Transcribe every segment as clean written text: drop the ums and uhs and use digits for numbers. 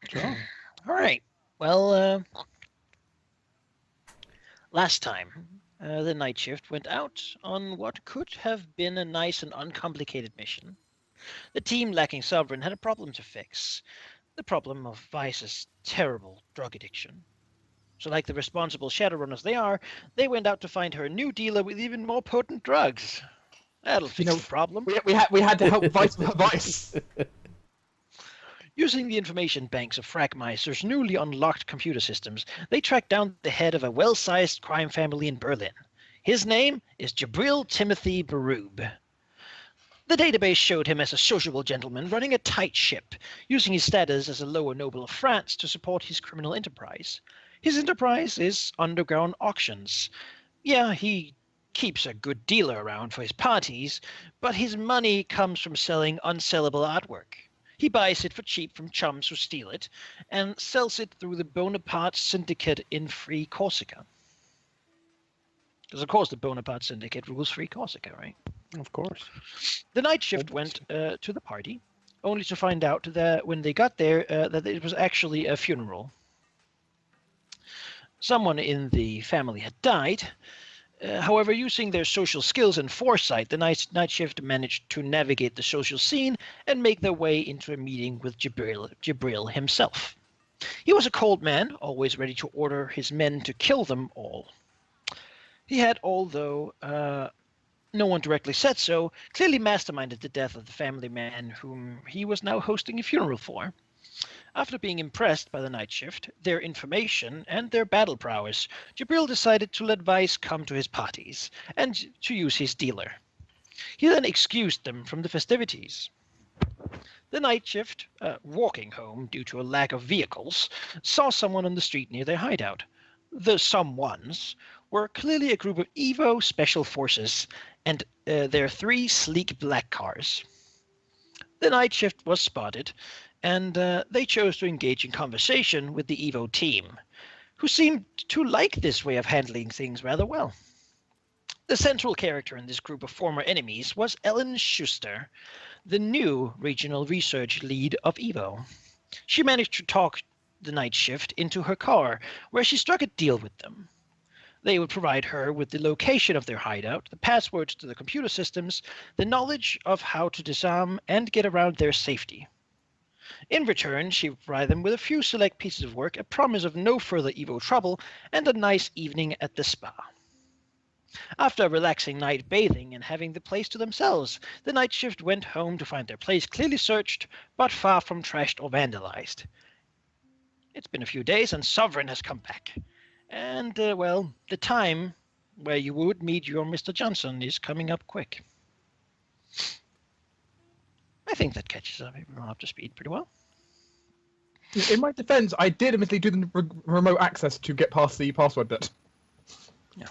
Sure. All right. Well, last time, the night shift went out on what could have been a nice and uncomplicated mission. The team lacking Sovereign had a problem to fix. The problem of Vice's terrible drug addiction. So, like the responsible Shadowrunners they are, they went out to find her a new dealer with even more potent drugs. That'll You fix know, the problem. we had to help Vice with her vice. Using the information banks of Fragmeister's newly unlocked computer systems, they tracked down the head of a well-sized crime family in Berlin. His name is Jabril Timothy Berube. The database showed him as a sociable gentleman running a tight ship, using his status as a lower noble of France to support his criminal enterprise. His enterprise is underground auctions. Yeah, he keeps a good dealer around for his parties, but his money comes from selling unsellable artwork. He buys it for cheap from chums who steal it, and sells it through the Bonaparte Syndicate in Free Corsica. Because, of course, the Bonaparte Syndicate rules Free Corsica, right? Of course. The night shift went to the party, only to find out that when they got there, that it was actually a funeral. Someone in the family had died. However, using their social skills and foresight, the night shift managed to navigate the social scene and make their way into a meeting with Jabril himself. He was a cold man, always ready to order his men to kill them all. He had, although no one directly said so, clearly masterminded the death of the family man whom he was now hosting a funeral for. After being impressed by the night shift, their information, and their battle prowess, Jabril decided to let Vice come to his parties, and to use his dealer. He then excused them from the festivities. The night shift, walking home due to a lack of vehicles, saw someone on the street near their hideout. The someones were clearly a group of Evo Special Forces and their 3 sleek black cars. The night shift was spotted, and they chose to engage in conversation with the Evo team, who seemed to like this way of handling things rather well. The central character in this group of former enemies was Ellen Schuster, the new regional research lead of Evo. She managed to talk the night shift into her car, where she struck a deal with them. They would provide her with the location of their hideout, the passwords to the computer systems, the knowledge of how to disarm and get around their safety. In return, she would provide them with a few select pieces of work, a promise of no further Evo trouble, and a nice evening at the spa. After a relaxing night bathing and having the place to themselves, the night shift went home to find their place clearly searched, but far from trashed or vandalized. It's been a few days, and Sovereign has come back. And, well, the time where you would meet your Mr. Johnson is coming up quick. I think that catches everyone up to speed pretty well. In my defense, I did admittedly do the remote access to get past the password bit. Yeah.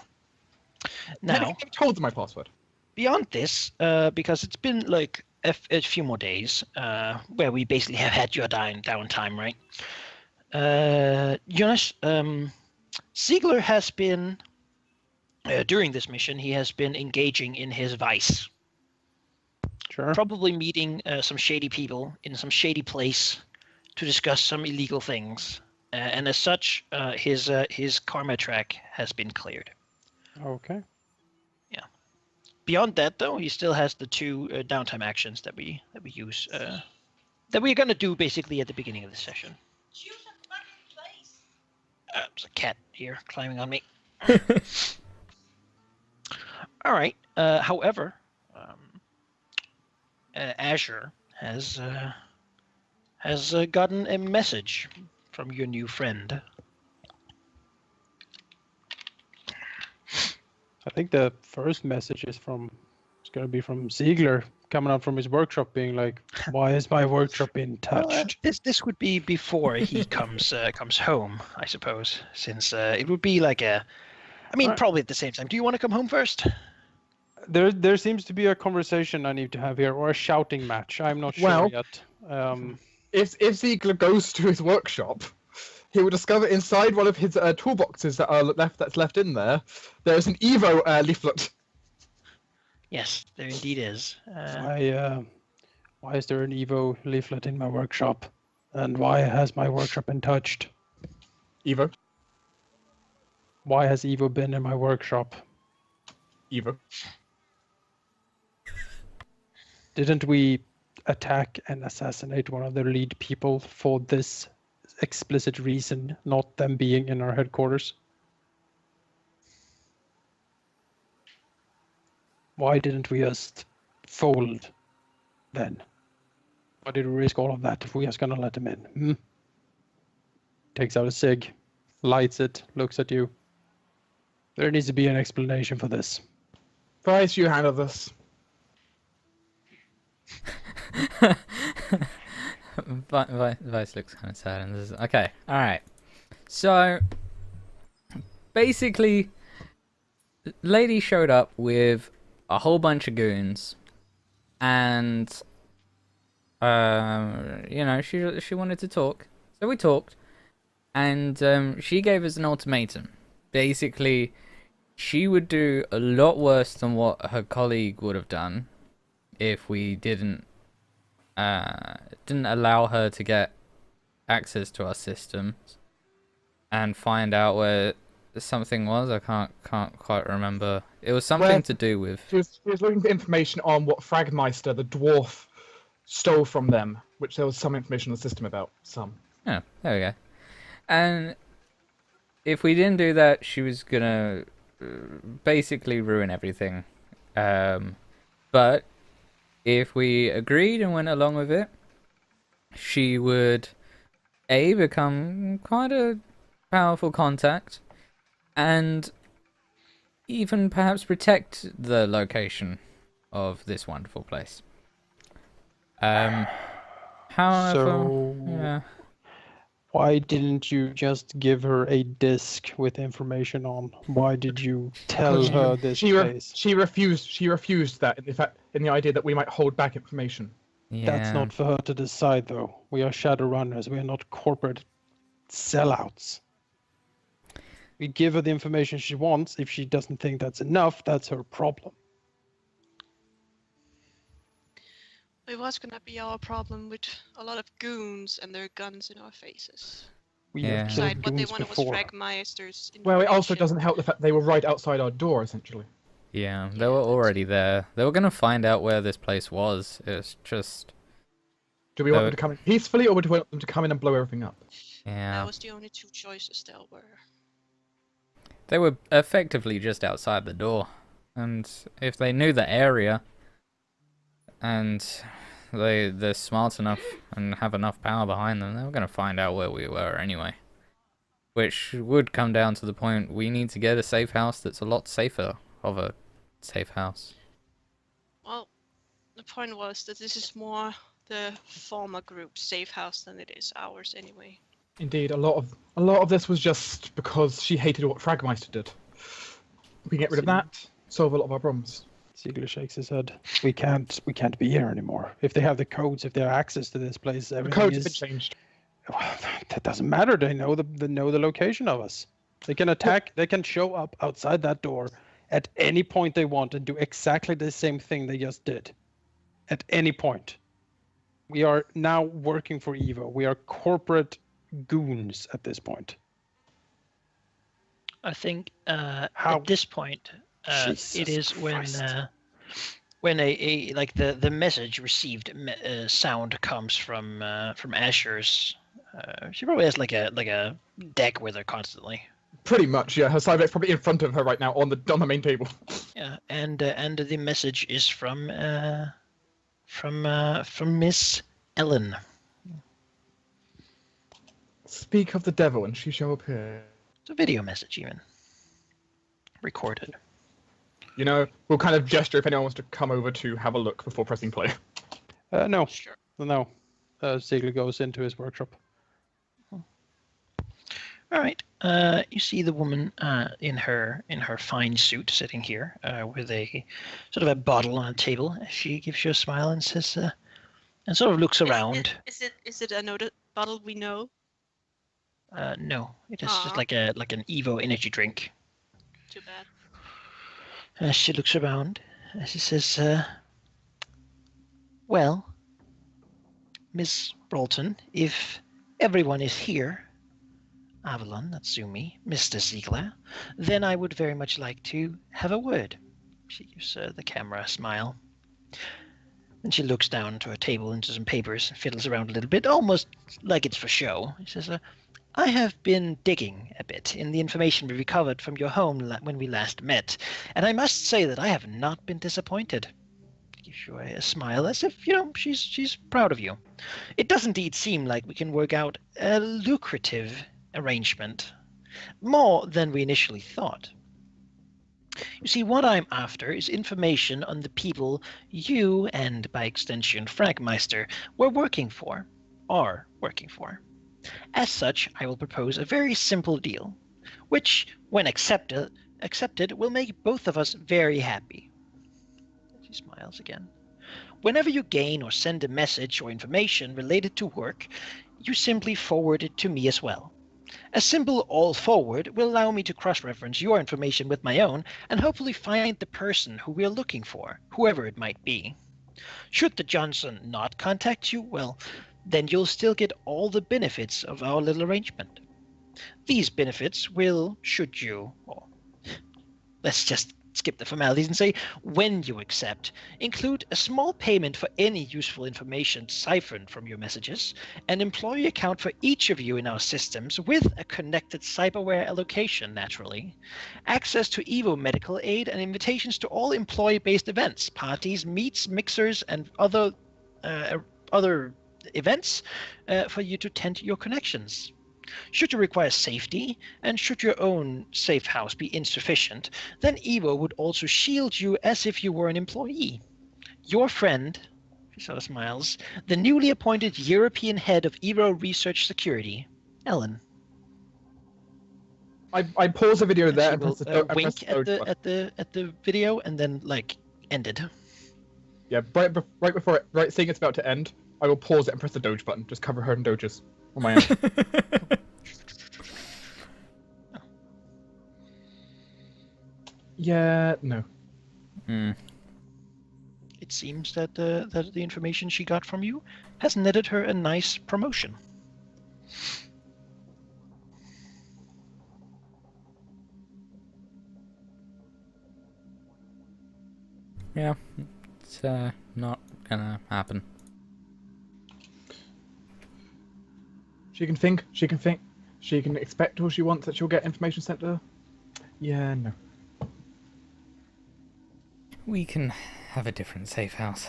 Now, I told them my password. Beyond this, because it's been like a few more days where we basically have had your downtime, right? Jonas, Ziegler has been, during this mission, he has been engaging in his vice. Sure. Probably meeting some shady people in some shady place to discuss some illegal things. And as such, his karma track has been cleared. Okay. Yeah. Beyond that, though, he still has the 2 downtime actions that we use, that we're going to do basically at the beginning of the session. Choose a fucking place. There's a cat here climbing on me. All right. However, Azure has gotten a message from your new friend. I think the first message is going to be from Ziegler coming out from his workshop, being like, "Why is my workshop being touched?" Well, this would be before he comes home, I suppose, since it would be like probably at the same time. Do you want to come home first? There seems to be a conversation I need to have here, or a shouting match. I'm not sure yet. If Ziegler goes to his workshop, he will discover inside one of his toolboxes that's left in there, there's an Evo leaflet. Yes, there indeed is. Why is there an Evo leaflet in my workshop? And why has my workshop been touched? Evo. Why has Evo been in my workshop? Evo. Didn't we attack and assassinate one of their lead people for this explicit reason, not them being in our headquarters? Why didn't we just fold then? Why did we risk all of that if we just gonna let them in? Takes out a cig, lights it, looks at you. There needs to be an explanation for this. Price, you handle this. Vice looks kind of sad and this is okay. All right. So basically, lady showed up with a whole bunch of goons, and she wanted to talk, so we talked, and she gave us an ultimatum. Basically, she would do a lot worse than what her colleague would have done if we didn't allow her to get access to our systems and find out where something was. I can't quite remember. It was something to do with. She was looking for information on what Fragmeister, the dwarf, stole from them, which there was some information on the system about. Some. Oh, there we go. And if we didn't do that, she was gonna basically ruin everything. But if we agreed and went along with it, she would become quite a powerful contact, and even perhaps protect the location of this wonderful place. However, So, yeah. why didn't you just give her a disc with information on? Why did you tell Because her this place? She refused that. In fact, in the idea that we might hold back information. That's not for her to decide, though. We are Shadowrunners. We are not corporate sellouts. We give her the information she wants. If she doesn't think that's enough, that's her problem. It was gonna be our problem with a lot of goons and their guns in our faces. We Yeah. have Decide killed what they goons wanted was before. Fragmeister's information. Well, it also doesn't help the fact they were right outside our door, essentially. Yeah, they Yeah, were that's- already there. They were gonna find out where this place was. It's just, Do we want No. them to come in peacefully, or do we want them to come in and blow everything up? yeah. That was the only two choices there were. They were effectively just outside the door. And if they knew the area, and they're smart enough and have enough power behind them, they were going to find out where we were anyway. Which would come down to the point we need to get a safe house that's a lot safer of a safe house. Well, the point was that this is more the former group's safe house than it is ours anyway. Indeed, a lot of this was just because she hated what Fragmeister did. We get rid of that, solve a lot of our problems. Ziegler shakes his head. We can't be here anymore. If they have the codes, if they have access to this place, The everything codes is. have been changed. Well, that doesn't matter. They know the location of us. They can attack. They can show up outside that door at any point they want and do exactly the same thing they just did. At any point. We are now working for Evo. We are corporate goons at this point. I think How- at this point, Jesus it is Christ. when a like the message received sound comes from Asher's. She probably has like a deck with her constantly. Pretty much, yeah. Her Cyber's probably in front of her right now on the main table. Yeah, and the message is from Miss Ellen. Speak of the devil, and she shall appear. It's a video message, even recorded. You know, we'll kind of gesture if anyone wants to come over to have a look before pressing play. No, Sure. no. Ziegler goes into his workshop. All right. You see the woman in her fine suit sitting here with a sort of a bottle on a table. She gives you a smile and says, and sort of looks around. Is it another bottle we know? No, it is just Aw. like an Evo energy drink. Too bad. She looks around. She says, "Well, Miss Broughton, if everyone is here, Avalon, Natsumi, Mr. Ziegler, then I would very much like to have a word. She gives the camera a smile. Then she looks down to her table into some papers and fiddles around a little bit, almost like it's for show. She says, I have been digging a bit in the information we recovered from your home when we last met, and I must say that I have not been disappointed. Gives you a smile, as if, she's proud of you. It does indeed seem like we can work out a lucrative arrangement, more than we initially thought. You see, what I'm after is information on the people you, and by extension Fragmeister, are working for. As such, I will propose a very simple deal, which, when accepted, will make both of us very happy. She smiles again. Whenever you gain or send a message or information related to work, you simply forward it to me as well. A simple all forward will allow me to cross-reference your information with my own and hopefully find the person who we are looking for, whoever it might be. Should the Johnson not contact you, well, then you'll still get all the benefits of our little arrangement. These benefits will, should you, well, let's just skip the formalities and say, when you accept, include a small payment for any useful information siphoned from your messages, an employee account for each of you in our systems with a connected cyberware allocation, naturally, access to Evo medical aid, and invitations to all employee-based events, parties, meets, mixers, and other events for you to tend to your connections. Should you require safety, and should your own safe house be insufficient, then Evo would also shield you as if you were an employee. Your friend, she sort of smiles, the newly appointed European head of Evo Research Security, Ellen. I pause the video there and will, press the wink at the video and then ended. Yeah, right before seeing it's about to end, I will pause it and press the Doge button. Just cover her in Doges on my end. Yeah, no. It seems that the information she got from you has netted her a nice promotion. Yeah, it's not gonna happen. She can think, she can expect all she wants that she'll get information sent to her. Yeah, no. We can have a different safe house.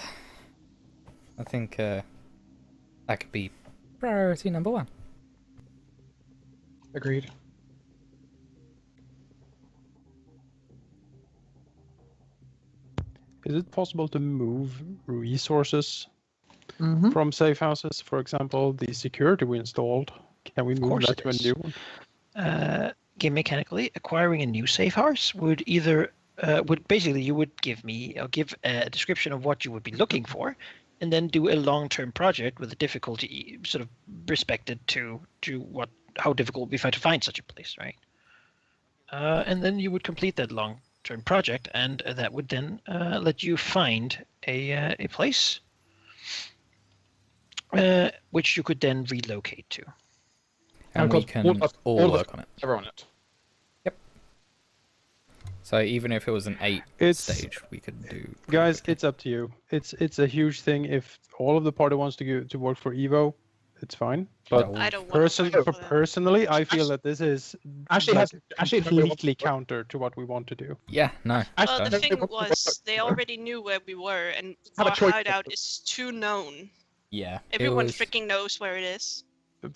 I think that could be priority number 1. Agreed. Is it possible to move resources from safe houses? For example, the security we installed. Can we move that to a new one? Game mechanically, acquiring a new safe house would either you would give a description of what you would be looking for, and then do a long-term project with the difficulty sort of respected to how difficult it would be to find such a place, right? And then you would complete that long-term project, and that would then let you find a place which you could then relocate to. And we can all work on it. Everyone on it. Yep. So even if it was an 8 stage, we could do. Guys, it's up to you. It's a huge thing. If all of the party wants to work for Evo, it's fine. But I don't want personally, I feel that this is completely counter to what we want to do. Yeah, no. Well, the thing was, they already knew where we were, and our hideout is too known. Yeah. Everyone freaking knows where it is.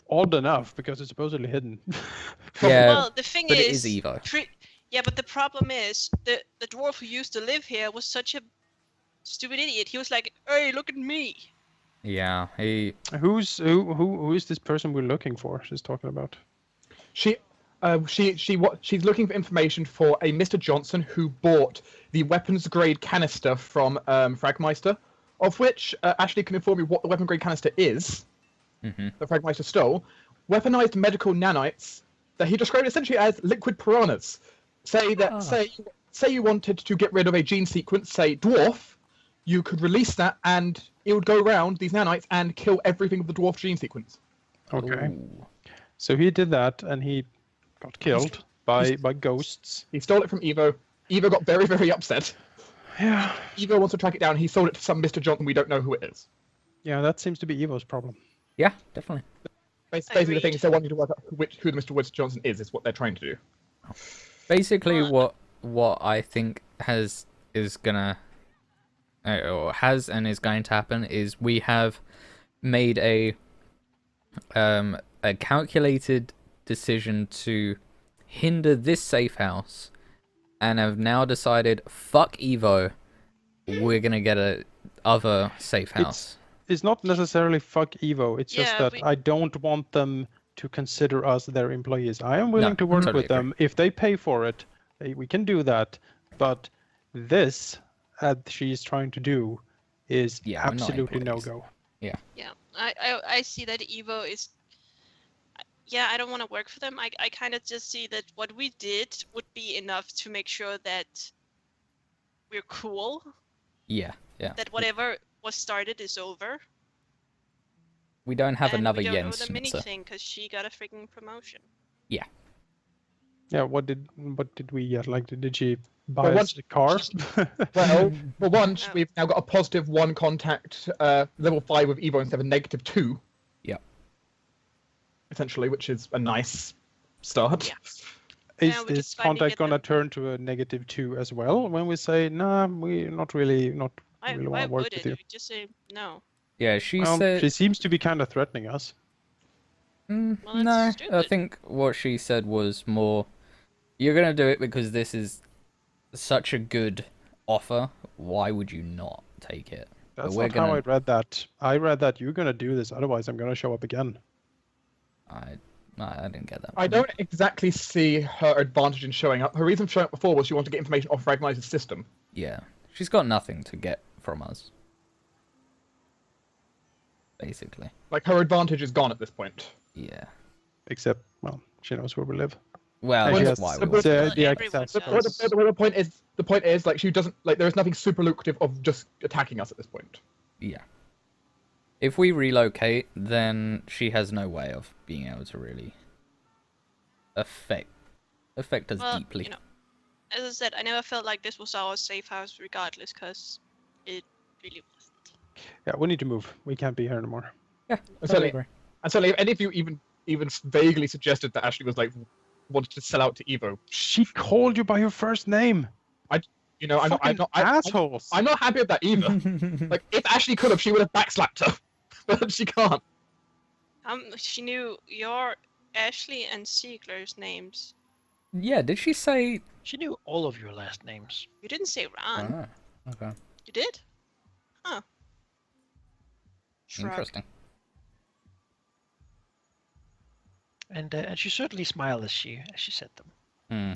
Odd enough, because it's supposedly hidden. Yeah, well, the thing but is, it is Evo. Yeah, but the problem is, the dwarf who used to live here was such a stupid idiot. He was like, "Hey, look at me." Yeah, Who is this person we're looking for? She's talking about. She's looking for information for a Mr. Johnson who bought the weapons grade canister from Fragmeister, of which Ashley can inform you what the weapon grade canister is. That Fragmeister stole. Weaponized medical nanites that he described essentially as liquid piranhas. Say you wanted to get rid of a gene sequence, say dwarf, you could release that and it would go around these nanites and kill everything with the dwarf gene sequence. Okay. Ooh. So he did that, and he got killed by ghosts. He stole it from Evo. Evo got very, very upset. Yeah. Evo wants to track it down. He sold it to some Mr. Johnson we don't know who it is. Yeah, that seems to be Evo's problem. Yeah, definitely. Basically, the thing Agreed. is they want you to work out who the Mr. Woods Johnson is what they're trying to do. Basically, Well, what I think is gonna or has and is going to happen is we have made a calculated decision to hinder this safe house, and have now decided, fuck Evo, we're gonna get a other safe house. It's not necessarily fuck Evo. It's just Yeah, that I don't want them to consider us their employees. I am willing No, to work totally with them if they pay for it. We can do that. But this, as she's trying to do, is Yeah, we're not absolutely no employees. go. Yeah, I see that Evo is. Yeah, I don't want to work for them. I kind of just see that what we did would be enough to make sure that we're cool. Yeah. That whatever was started is over. We don't have and another we don't owe Jens them Schnitzer. anything because she got a freaking promotion. Yeah, what did we get? Like, did she buy Well, us a car? Well, for once, No. we've now got a positive 1 contact level 5 with Evo instead of a negative 2. Yep. Essentially, which is a nice start. Yeah. Is Yeah, we this just finally contact get gonna them. turn to a -2 as well when we say, nah, we not really want Why to work would with it? you? We just say no. Yeah, she Well, said. she seems to be kind of threatening us. Well, that's No, I stupid. think what she said was more, you're gonna do it because this is such a good offer. Why would you not take it? But That's we're not how gonna- I read that. I read that you're gonna do this, otherwise I'm gonna show up again. I didn't get that. I don't exactly see her advantage in showing up. Her reason for showing up before was she wanted to get information off Ragni's system. Yeah, she's got nothing to get from us. Basically, Like, her advantage is gone at this point. yeah. Except, well, she knows where we live. Well, And she that's has why the- we want the- to. the everyone access. does. The point is, like, she doesn't, like, there is nothing super lucrative of just attacking us at this point. Yeah. If we relocate, then she has no way of being able to really affect us Well, deeply. you know, as I said, I never felt like this was our safe house, regardless, because it really wasn't. Yeah, we need to move. We can't be here anymore. Yeah, And totally certainly, agree. and certainly, if any of you even vaguely suggested that Ashley was, like, wanted to sell out to Evo, She called you by your first name. you know, I'm Fucking not assholes. I'm not happy with that either. Like, if Ashley could have, she would have backslapped her, but she can't. She knew your Ashley and Siegler's names. Yeah, did she say? She knew all of your last names. You didn't say Ron. Ah, okay, You did? Huh. Shrug. interesting. And she certainly smiled as she said them. Hmm.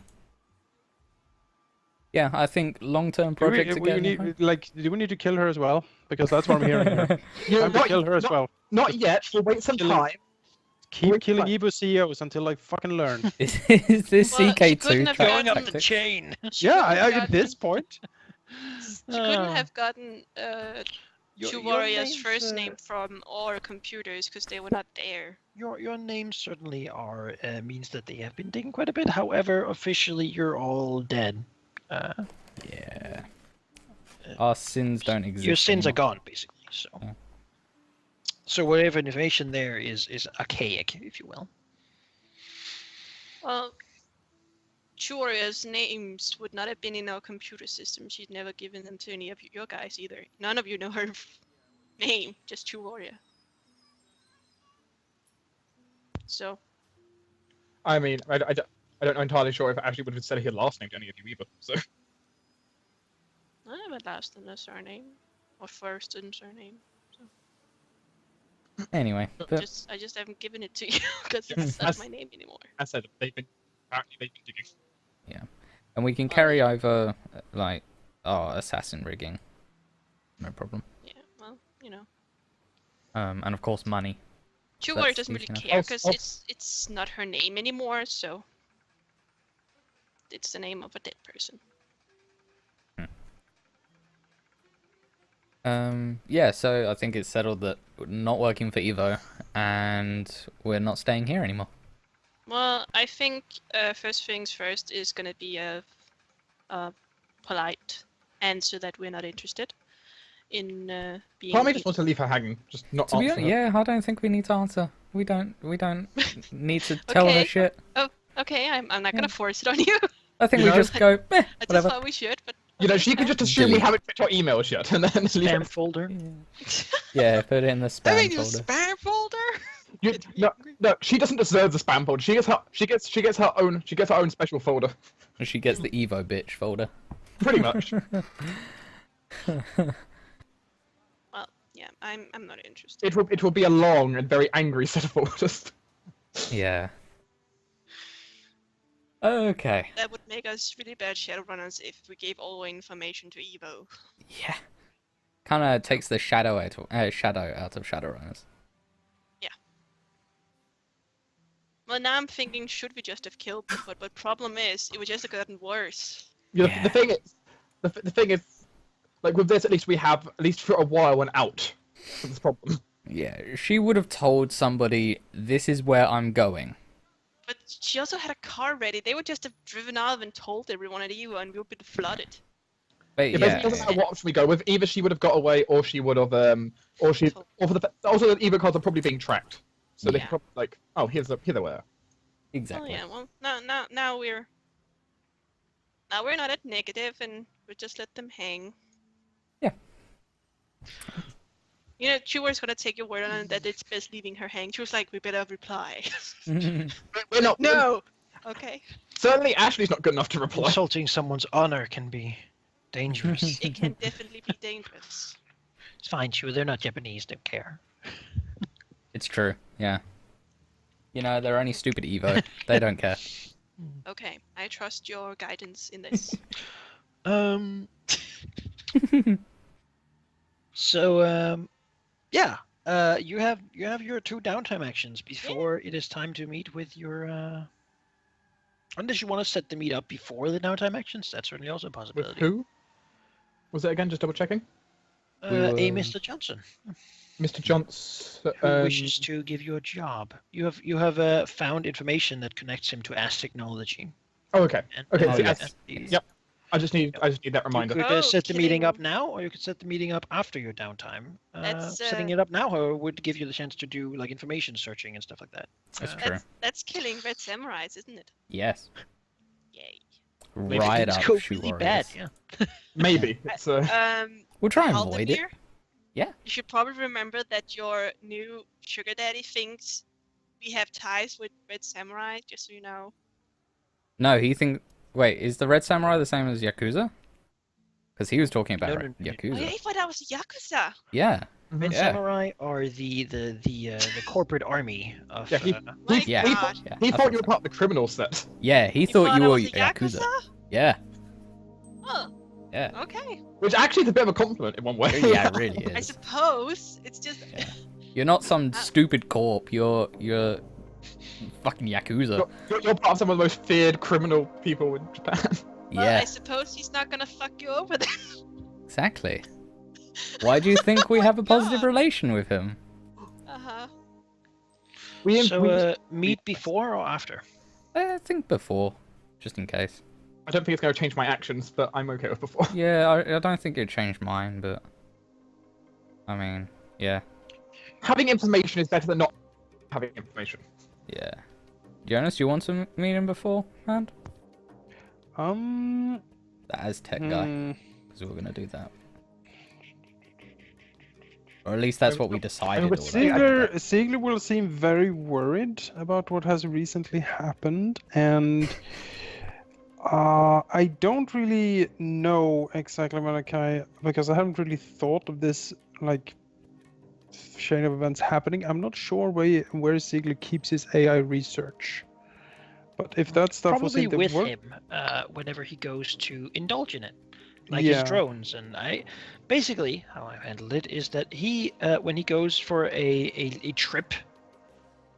Yeah, I think long-term Do we, project we again. need, like, do we need to kill her as well? Because that's what I'm hearing here. You know, Time to kill her as well. Not yet. We'll wait some Killing- time. Keep Wait, killing what? Evo CEOs until I fucking learn. Is this Well, she CK2 couldn't have track gone up the tactics? chain. She Yeah, couldn't have at gotten- this point. She couldn't have gotten Your- Two your Warriors' names, first name from our computers because they were not there. Your names certainly are means that they have been taken quite a bit. However, officially you're all dead. Yeah. Our sins don't exist. Your sins are anymore. gone, basically. So, Yeah. so whatever information there is archaic, if you will. Well, Two Warriors' names would not have been in our computer system. She'd never given them to any of your guys either. None of you know her name, just Two Warrior. So, I mean, I don't know entirely sure if Ashley would have said her last name to any of you either. So I have a last and a surname, or first and surname. Anyway, but I just haven't given it to you because it's not That's- my name anymore. I said apparently they've been digging. and we can carry over like assassin rigging. No problem. Yeah, well, you know. And of course money. Two That's Warrior doesn't really easy enough. care Also- because it's not her name anymore, so it's the name of a dead person. Yeah, so I think it's settled that we're not working for Evo, and we're not staying here anymore. Well, I think first things first is going to be a polite answer that we're not interested in being. Part of me just wants to leave her hanging, just not To be answer honest, her. yeah, I don't think we need to answer. We don't need to tell her Okay. shit. Oh, okay. I'm not going to force it on you. I think You we know? just go, I just whatever. thought we should, but You know, she could just assume we Delete. haven't checked our emails yet, and then leave Spam it. folder. Yeah, put it in the I spam mean, your folder. spam folder. No, she doesn't deserve the spam folder. She gets her own special folder. She gets the Evo bitch folder. Pretty much. Well, yeah, I'm not interested. It will be a long and very angry set of folders. Yeah. Okay. That would make us really bad Shadowrunners if we gave all our information to Evo. Yeah. Kind of takes the shadow out of Shadowrunners. Well, now I'm thinking, should we just have killed them? But problem is, it would just have gotten worse. Yeah, the thing is, like with this, at least we have at least for a while an out for this problem. Yeah, she would have told somebody, this is where I'm going. But she also had a car ready. They would just have driven out and told everyone at Evo, and we would be flooded. But It yeah, doesn't matter what option we go with. Either she would have got away, or she would have, or for the also the Evo cards are probably being tracked, so they Yeah. could probably like, oh, here they were. exactly. Oh yeah, well, now we're not at negative, and we just let them hang. Yeah. You know, Chewer's gonna take your word on it that it's best leaving her hang. She was like, we better reply. We're not. No! Okay. Certainly, Ashley's not good enough to reply. Insulting someone's honor can be dangerous. It can definitely be dangerous. It's fine, Chew. They're not Japanese. They don't care. It's true, yeah. You know, they're only stupid Evo. They don't care. Okay, I trust your guidance in this. So, yeah. You have your 2 downtime actions before it is time to meet with your. Unless you want to set the meet up before the downtime actions, that's certainly also a With possibility. who? Was it again? Just double checking. A will- Mr. Johnson, Mr. Johnson. who wishes to give you a job. You have found information that connects him to Aztec technology. Oh, okay. And, Okay, see, and Yep. I just need that reminder. You could Oh, set the meeting up kidding. now, or you could set the meeting up after your downtime. That's, Setting it up now, however, would give you the chance to do like information searching and stuff like that. That's Uh, true. That's killing red samurais, isn't it? Yes. Yay. Maybe Right things up, go shoe really warriors. bad. Yeah. Maybe. It's We'll try and avoid it. Halldamir, Yeah. You should probably remember that your new sugar daddy thinks we have ties with red samurai, just so you know. No, he think. Wait, is the Red Samurai the same as Yakuza? Because he was talking about No, no, no. Oh, yeah, Yakuza. I thought that was Yakuza. Yeah. Red Yeah. Samurai are the corporate army of. Yeah, he- My Yeah. God. Yeah, he I thought you were so. part of the criminal set. Yeah, he thought I you were was a Yakuza. Yakuza? Yeah. Oh, Yeah. okay. Which actually is a bit of a compliment in one way. Yeah, it really I is. suppose it's just. Yeah. You're not some stupid corp. You're fucking Yakuza. You're part of some of the most feared criminal people in Japan. Well, Yeah, I suppose he's not gonna fuck you over then. exactly. Why do you think we Oh my have a positive God. relation with him? Uh-huh. So meet before or after? I think before, just in case. I don't think it's going to change my actions, but I'm okay with before. Yeah, I don't think it'd change mine, but I mean, yeah, Having information is better than not having information. yeah. Jonas, you want to meet him before, man? The Aztec guy, because we were gonna do that, or at least that's what we decided. with or Ziegler- whatever. Ziegler will seem very worried about what has recently happened, and I don't really know exactly, Malachi, because I haven't really thought of this like chain of events happening. I'm not sure where Ziegler keeps his AI research, but if that stuff was Probably in the with work, him whenever he goes to indulge in it, like Yeah. his drones. And I basically how I handled it is that he when he goes for a trip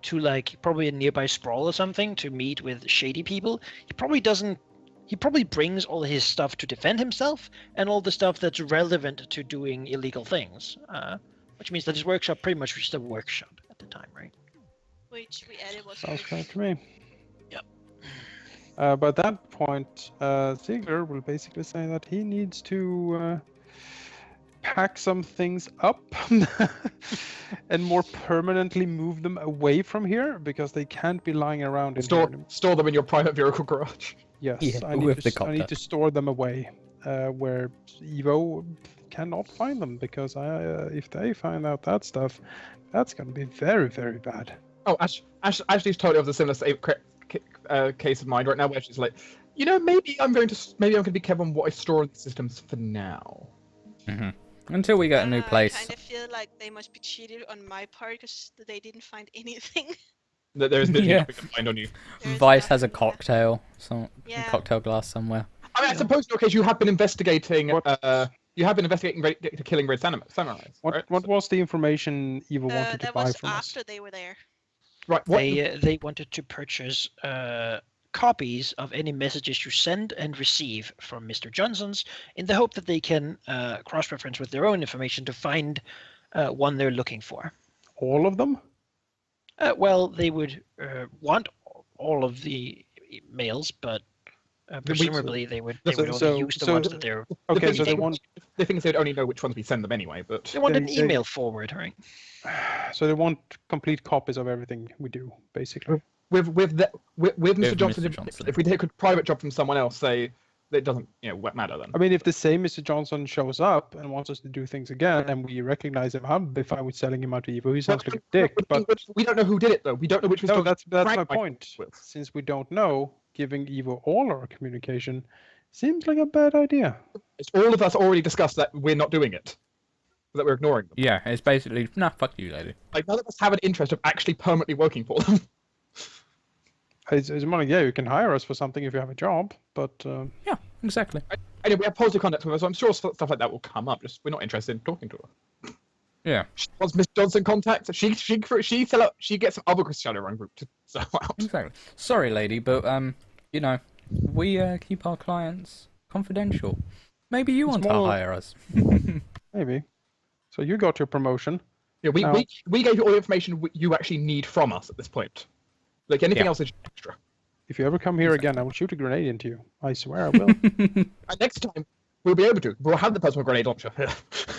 to like probably a nearby sprawl or something to meet with shady people, he probably doesn't he probably brings all his stuff to defend himself and all the stuff that's relevant to doing illegal things. Which means that his workshop pretty much was just a workshop at the time, right? Which we added was Sounds good. correct to me. Yep. But at that point, Ziegler will basically say that he needs to pack some things up and more permanently move them away from here because they can't be lying around in here. Store them in your private vehicle garage. Yes, Yeah, I with the I need copter. to store them away where Evo cannot find them because if they find out that stuff, that's going to be very, very bad. Oh, Ashley's totally of the similar case of mind right now, where she's like, maybe I'm going to be careful on what I store in the systems for now. Hmm. Until we get a new I place. kind of feel like they must be cheated on my part because they didn't find anything. There's literally Yeah. nothing to find on you. There's Vice has a nothing, yeah. cocktail, Yeah. cocktail glass somewhere. I mean, I suppose in your case you have been investigating. What- Killing Red Samurais. What was the information Evo wanted to That buy was from us? after they were there. Right. What? They wanted to purchase copies of any messages you send and receive from Mr. Johnson's in the hope that they can cross-reference with their own information to find one they're looking for. All of them? Well, they would want all of the mails, but presumably they would only use the ones that they're. Okay, so they they want The thing is, they'd only know which ones we send them anyway. But They want an they- email forward, right? complete copies of everything we do, basically. with Mr. Johnson, Mr. Johnson. if we take a private job from someone else, say it doesn't matter then. I mean, if the same Mr. Johnson shows up and wants us to do things again, and we recognize him, I'll be fine with selling him out to Evo. He sounds like a dick, but we don't know who did it though. We don't know which Mr. no, that's my Frank might point. with. Since we don't know, giving Evo all our communication seems like a bad idea. It's all of us already discussed that we're not doing it, that we're ignoring them. Yeah, it's basically, nah, fuck you, lady. Like none of us have an interest of actually permanently working for them. It's more like, yeah, you can hire us for something if you have a job, but Yeah, exactly. Anyway, we have positive contact with her, so I'm sure stuff like that will come up. Just we're not interested in talking to her. Yeah, Once Miss Johnson contacts, she gets some other Shadowrun group to sell out. exactly. Sorry, lady, but we keep our clients confidential. Maybe you want to more- hire us. maybe. So you got your promotion. Yeah, No. we gave you all the information you actually need from us at this point. Like anything Yeah. else is extra. If you ever come here again, I will shoot a grenade into you. I swear I will. And next time we'll be able to. We'll have the personal grenade launcher.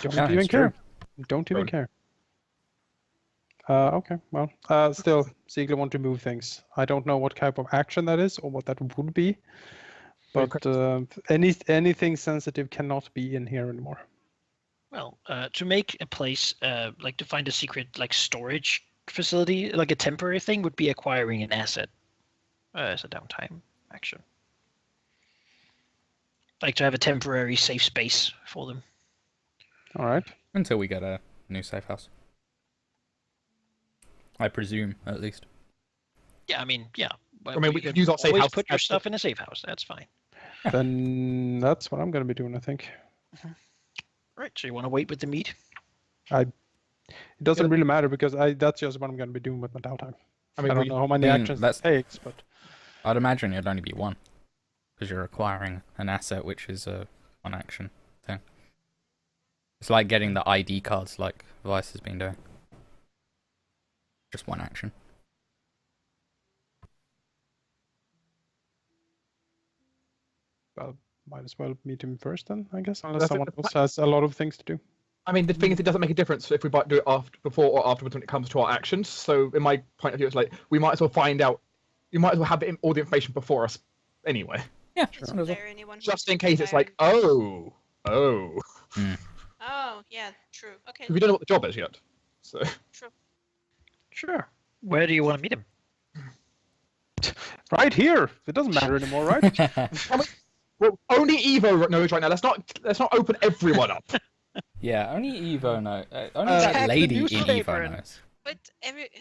Don't Yeah, even it's care. Don't even care. Okay, well, still, Ziegler want to move things. I don't know what type of action that is or what that would be, but anything sensitive cannot be in here anymore. Well, to make a place, like to find a secret, like storage facility, like a temporary thing, would be acquiring an asset as a downtime action. Like to have a temporary safe space for them. All right. Until we get a new safe house. I presume, at least. Yeah, I mean, yeah. I mean, we could use our safe always house put your as- stuff in a safe house. That's fine. Then that's what I'm going to be doing, I think. Right. So you want to wait with the meat? It doesn't really matter because that's just what I'm going to be doing with my downtime. I I mean, don't know how many actions that's- it takes, but I'd imagine it'd only be one. Because you're acquiring an asset, which is a one action thing. It's like getting the ID cards like Vice has been doing. Just one action. well, might as well meet him first then, I guess, unless That's it. someone else has a lot of things to do. I mean, the thing is, it doesn't make a difference if we do it before or afterwards when it comes to our actions. So, in my point of view, it's like we might as well find out. You might as well have all the information before us, anyway. Yeah. Isn't Sure. there anyone who's Just in case it's like, hired? oh, Oh, yeah, true. Okay, we don't know what the job is yet. So, true. Sure. Where do you want to meet him? Right here. It doesn't matter anymore, right? well, only Evo knows right now. Let's not open everyone up. Yeah, only Evo knows. Only Tag that the lady in newspaper Evo and- knows. But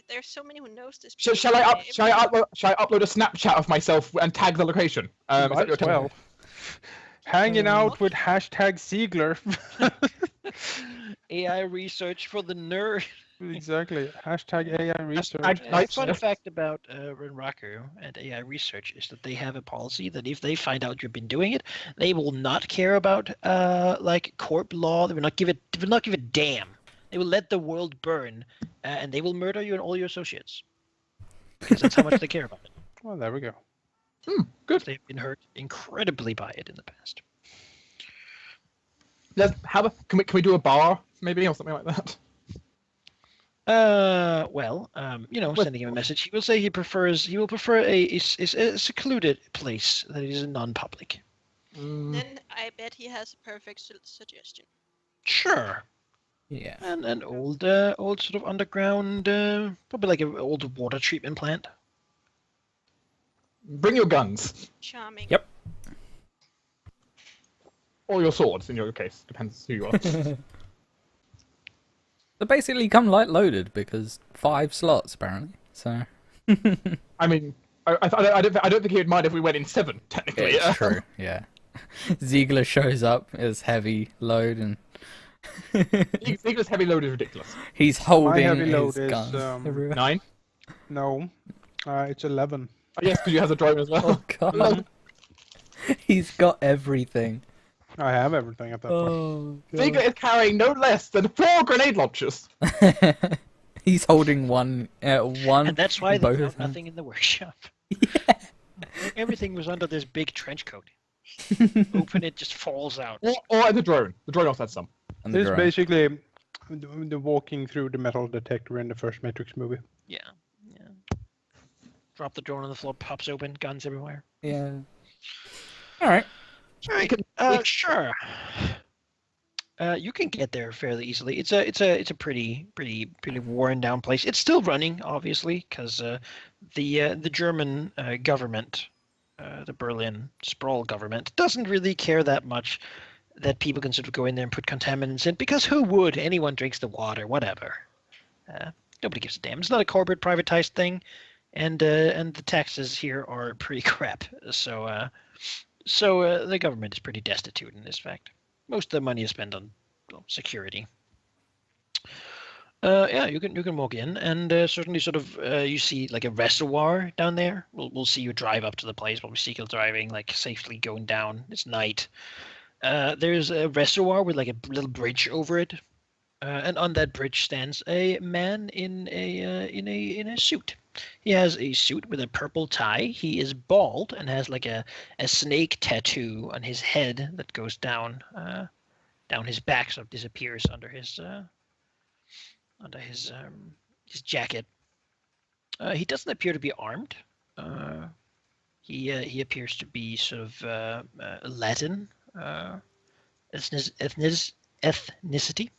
there's so many who knows this. Shall I upload a Snapchat of myself and tag the location? Is that Might your as well. Hanging out with hashtag Ziegler. AI research for the nerd. Exactly. Hashtag AI research. Night Fun shift. fact about Renraku and AI research is that they have a policy that if they find out you've been doing it, they will not care about like corp law. They will not give a damn. They will let the world burn, and they will murder you and all your associates because that's how much they care about it. Well, there we go. Good. They've been hurt incredibly by it in the past. Can we do a bar maybe or something like that? Sending him a message, he will say he will prefer a secluded place that is non-public. Then I bet he has a perfect suggestion. Sure. Yeah. And an old sort of underground, probably like an old water treatment plant. Bring your guns. Charming. Yep. Or your swords, in your case. Depends who you are. They basically come light loaded because 5 slots apparently. So. I mean, I don't think he would mind if we went in 7, technically. It's true. Yeah. Ziegler shows up as heavy load and. Ziegler's heavy load is ridiculous. He's My holding heavy his load is guns everywhere. 9? no, it's 11. Oh, yes, because you have a drone as well. Oh god. He's got everything. I have everything at that point. Oh Ziegler is carrying no less than 4 grenade launchers. He's holding one. And that's why both they of found them. nothing in the workshop. Everything was under this big trench coat. Open it, just falls out. Or the drone. The drone also had some. And the This is drone. basically the walking through the metal detector in the first Matrix movie. Yeah. Drop the drone on the floor, pops open, guns everywhere. Yeah. All right. All right. Sure. You can get there fairly easily. It's a pretty worn down place. It's still running, obviously, because the German government, the Berlin sprawl government, doesn't really care that much that people can sort of go in there and put contaminants in, because who would? Anyone drinks the water, whatever. Nobody gives a damn. It's not a corporate privatized thing, and the taxes here are pretty crap. So the government is pretty destitute in this fact. Most of the money is spent on security. You can walk in, and certainly sort of you see like a reservoir down there. We'll see you drive up to the place. We'll see you driving like safely going down. It's night. There's a reservoir with like a little bridge over it, and on that bridge stands a man in a suit. He has a suit with a purple tie. He is bald and has like a snake tattoo on his head that goes down his back, so it disappears under his jacket. He doesn't appear to be armed. He appears to be sort of Latin ethnicity.